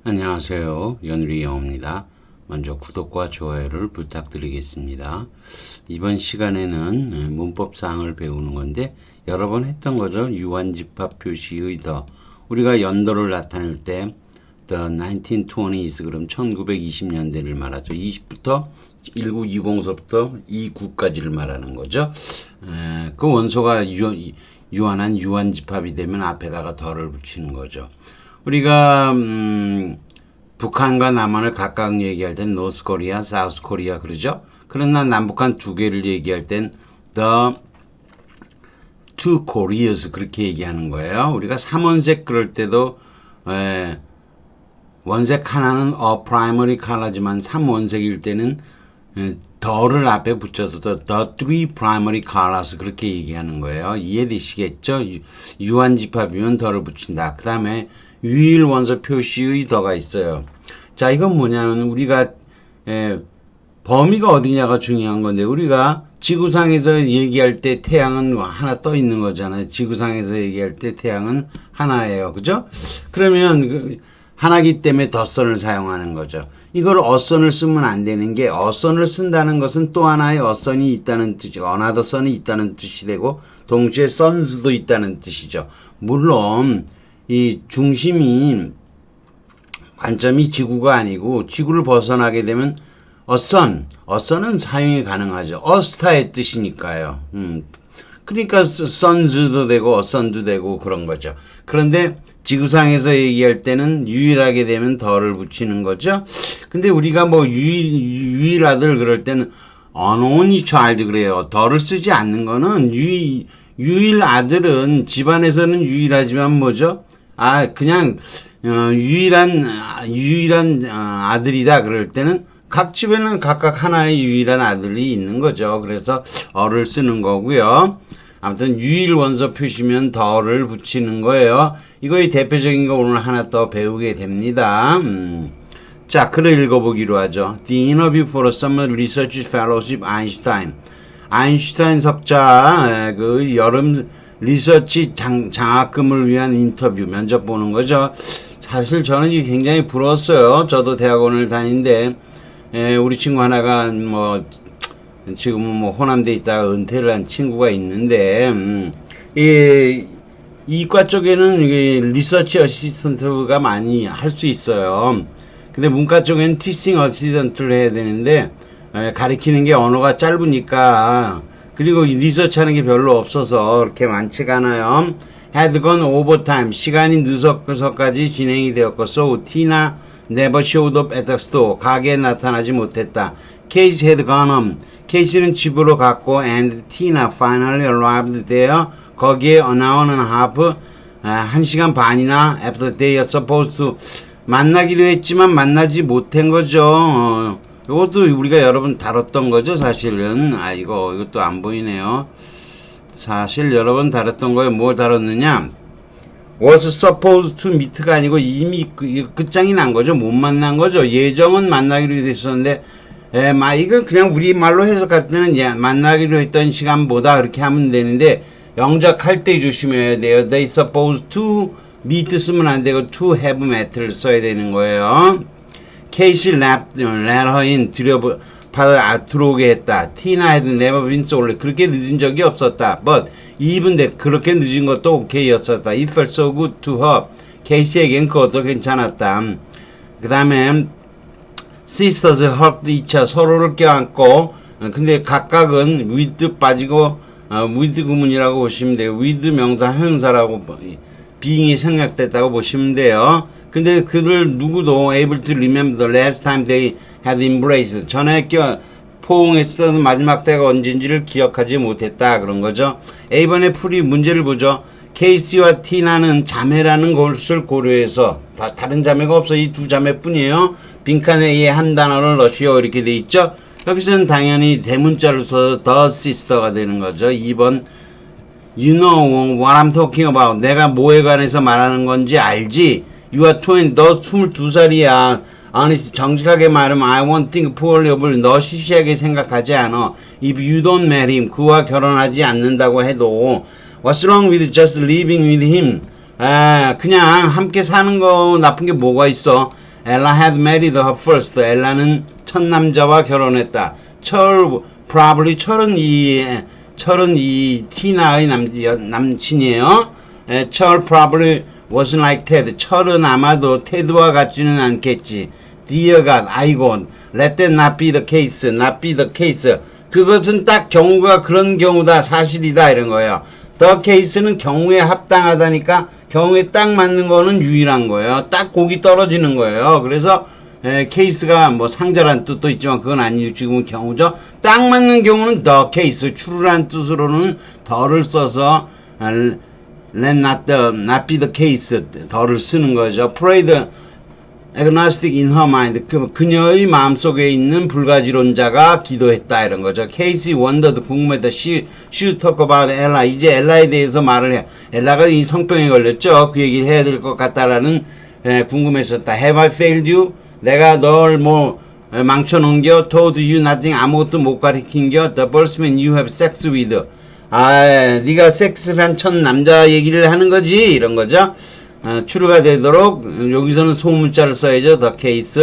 안녕하세요. 연우리 영어입니다. 먼저 구독과 좋아요를 부탁드리겠습니다. 이번 시간에는 문법사항을 배우는 건데 여러 번 했던 거죠. 유한집합 표시의 더. 우리가 연도를 나타낼 때 the 1920s 그럼 1920년대를 말하죠. 20부터 1920서부터 29까지를 말하는 거죠. 그 원소가 유한한 유한집합이 되면 앞에다가 더를 붙이는 거죠. 우리가 북한과 남한을 각각 얘기할 땐 노스 코리아, 사우스 코리아 그러죠. 그러나 남북한 두 개를 얘기할 땐 the two Koreas 그렇게 얘기하는 거예요. 우리가 삼원색 그럴 때도 원색 하나는 a primary color지만 삼원색일 때는 더를 앞에 붙여서 the three primary colors 그렇게 얘기하는 거예요. 이해되시겠죠? 유한집합이면 더를 붙인다. 그 다음에 유일 원소 표시의 더가 있어요. 자, 이건 뭐냐면 우리가 범위가 어디냐가 중요한 건데 우리가 지구상에서 얘기할 때 태양은 하나 떠 있는 거잖아요. 지구상에서 얘기할 때 태양은 하나예요. 그죠? 그러면 하나기 때문에 덧선을 사용하는 거죠. 이걸 어선을 쓰면 안 되는 게 어선을 쓴다는 것은 또 하나의 어선이 있다는 뜻이 another 선이 있다는 뜻이 되고 동시에 sons도 있다는 뜻이죠. 물론 이 중심이 관점이 지구가 아니고 지구를 벗어나게 되면 어선은 사용이 가능하죠. 어스타의 뜻이니까요. 그러니까 sons도 되고 어선도 되고 그런 거죠. 그런데 지구상에서 얘기할 때는 유일하게 되면 더를 붙이는 거죠. 근데 우리가 뭐 유일 아들 그럴 때는 only child 그래요. 더를 쓰지 않는 거는 유일 아들은 집안에서는 유일하지만 뭐죠? 그냥 유일한 아들이다 그럴 때는 각 집에는 각각 하나의 유일한 아들이 있는 거죠. 그래서 어를 쓰는 거고요. 아무튼 유일 원소 표시면 더를 붙이는 거예요. 이거의 대표적인 거 오늘 하나 더 배우게 됩니다. 자, 글을 읽어보기로 하죠. The interview for a summer research fellowship Einstein. 아인슈타인 석자 그 여름 리서치 장학금을 위한 인터뷰 면접 보는 거죠. 사실 저는 이게 굉장히 부러웠어요. 저도 대학원을 다니는데 우리 친구 하나가 뭐 지금은 뭐 호남대 있다가 은퇴를 한 친구가 있는데 이과 쪽에는 이게 리서치 어시스턴트가 많이 할 수 있어요. 근데 문과 쪽에는 티칭 어시스턴트를 해야 되는데 가리키는 게 언어가 짧으니까 그리고 리서치하는 게 별로 없어서 그렇게 많지가 않아요. had gone overtime 시간이 늦어서까지 진행이 되었고 Tina never showed up at the store 가게에 나타나지 못했다. Casey had gone home 케이시는 집으로 갔고 and Tina finally arrived there 거기에 an hour and a half 1시간 반이나 after they are supposed to 만나기로 했지만 만나지 못한 거죠. 이것도 우리가 여러분 다뤘던 거죠, 사실은. 이것도 안 보이네요. 사실 여러 번 다뤘던 거에 뭘 다뤘느냐? was supposed to meet가 아니고 이미 끝장이 난 거죠. 못 만난 거죠. 예정은 만나기로 됐었는데, 이거 그냥 우리말로 해석할 때는 만나기로 했던 시간보다 그렇게 하면 되는데, 영작할 때 조심해야 돼요. they supposed to meet 쓰면 안 되고 to have met를 써야 되는 거예요. 케이시 let her in 들어오게 했다. Tina had never been so late. 그렇게 늦은 적이 없었다. But even that 그렇게 늦은 것도 오케이였었다. It felt so good to her. 케이시에겐 그것도 괜찮았다. 그 다음에 sisters hugged each other 서로를 껴안고 근데 각각은 with 빠지고 with 구문이라고 보시면 돼요. with 명사 형용사라고 being이 생략됐다고 보시면 돼요. 근데 그들 누구도 able to remember the last time they had embraced. 전에 포옹했던 마지막 때가 언젠지를 기억하지 못했다. 그런 거죠. A번에 풀이 문제를 보죠. 케이시와 티나는 자매라는 것을 고려해서 다른 자매가 없어. 이 두 자매뿐이에요. 빈칸에 이 한 단어를 넣으시오. 이렇게 돼 있죠. 여기서는 당연히 대문자를 써서 the sister가 되는 거죠. 2번 You know what I'm talking about. 내가 뭐에 관해서 말하는 건지 알지? You are 20. 너 22살이야. honest, 정직하게 말하면 I won't think poorly of you. 너 시시하게 생각하지 않아. If you don't marry him. 그와 결혼하지 않는다고 해도 What's wrong with just living with him? 그냥 함께 사는 거 나쁜 게 뭐가 있어? Ella had married her first. 엘라는 첫 남자와 결혼했다. probably 철은 티나의 남친이에요. 철 probably wasn't like Ted. 철은 아마도 테드와 같지는 않겠지. Dear God, 아이고, let that not be the case, not be the case. 그것은 딱 경우가 그런 경우다, 사실이다, 이런 거예요. The case는 경우에 합당하다니까, 경우에 딱 맞는 거는 유일한 거예요. 딱 곡이 떨어지는 거예요. 그래서, 케이스가 뭐 상자란 뜻도 있지만 그건 아니에요. 지금은 경우죠. 딱 맞는 경우는 the case, true란 뜻으로는 the를 써서, let not be the case, the를 쓰는 거죠. Prayed agnostic in her mind. 그녀의 마음속에 있는 불가지론자가 기도했다 이런 거죠. Casey wondered, 궁금했다. She talk about Ella. 이제 엘라에 대해서 말을 해. 엘라가 이 성병에 걸렸죠. 그 얘기를 해야 될 것 같다라는 궁금했었다. Have I failed you? 내가 널 망쳐놓은겨? Told you nothing. 아무것도 못 가르친겨? The first man you have sex with. 네가 섹스한 첫 남자 얘기를 하는 거지 이런 거죠. 추루가 되도록 여기서는 소문자를 써야죠. The case.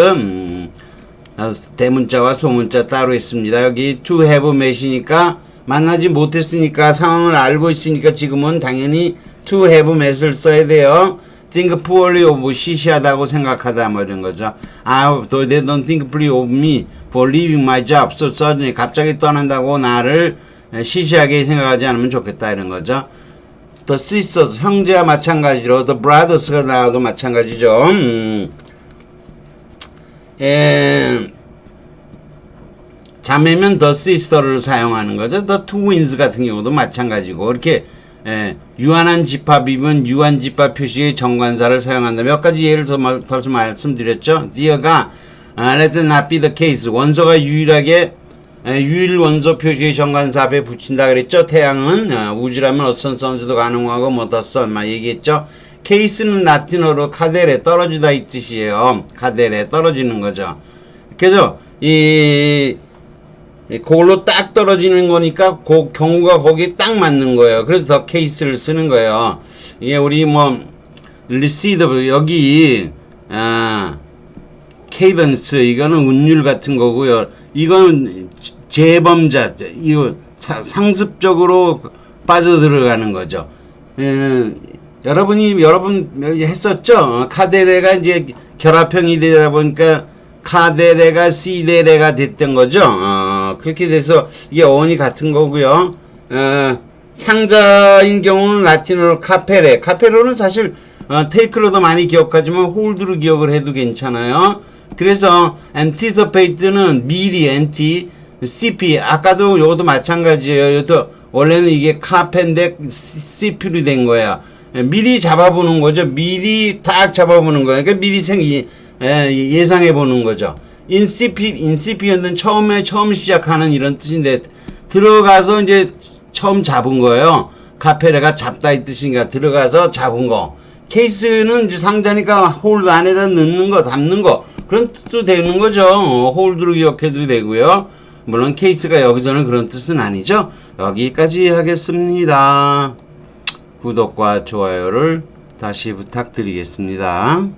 대문자와 소문자 따로 있습니다. 여기 to have met이니까 만나지 못했으니까 상황을 알고 있으니까 지금은 당연히 to have met을 써야 돼요. think poorly of, 시시하다고 생각하다 뭐 이런 거죠. they don't think poorly of me for leaving my job. So suddenly 갑자기 떠난다고 나를 시시하게 생각하지 않으면 좋겠다 이런 거죠. The sisters, 형제와 마찬가지로 the brothers가 나와도 마찬가지죠. 자매면 the sister를 사용하는 거죠. the twins 같은 경우도 마찬가지고 이렇게 유한한 집합이면 유한 집합 표시의 정관사를 사용한다. 몇 가지 예를 더 말씀드렸죠. Dear가 let it not be the case. 원소가 유일 원소 표시의 정관사 앞에 붙인다 그랬죠. 태양은 우주라면 어떤 선수도 가능하고 뭐 the sun 막 얘기했죠. 케이스는 라틴어로 카데레 떨어지다 이 뜻이에요. 카데레 떨어지는 거죠. 그래서 그걸로 딱 떨어지는 거니까 그 경우가 거기에 딱 맞는 거예요. 그래서 더 케이스를 쓰는 거예요. 이게 우리 리시드 여기 케이던스 이거는 운율 같은 거고요. 이거는 재범자, 이거 상습적으로 빠져들어가는 거죠. 여러분 했었죠? 카데레가 이제 결합형이 되다 보니까 카데레가 시데레가 됐던 거죠. 그렇게 돼서 이게 어원이 같은 거고요. 상자인 경우는 라틴어로 카페로는 사실 테이크로도 많이 기억하지만 홀드로 기억을 해도 괜찮아요. 그래서 anticipate는 미리 CP 아까도 요것도 마찬가지예요. 이것도 원래는 이게 카페인데 CP로 된 거야. 미리 잡아보는 거죠. 미리 딱 잡아보는 거예요. 그러니까 미리 예상해 보는 거죠. 인시피언트는 처음 시작하는 이런 뜻인데 들어가서 이제 처음 잡은 거예요. 카페레가 잡다 이 뜻인가 들어가서 잡은 거. 케이스는 이제 상자니까 홀드 안에다 넣는 거, 담는 거 그런 뜻도 되는 거죠. 홀드로 기억해도 되고요. 물론 케이스가 여기서는 그런 뜻은 아니죠. 여기까지 하겠습니다. 구독과 좋아요를 다시 부탁드리겠습니다.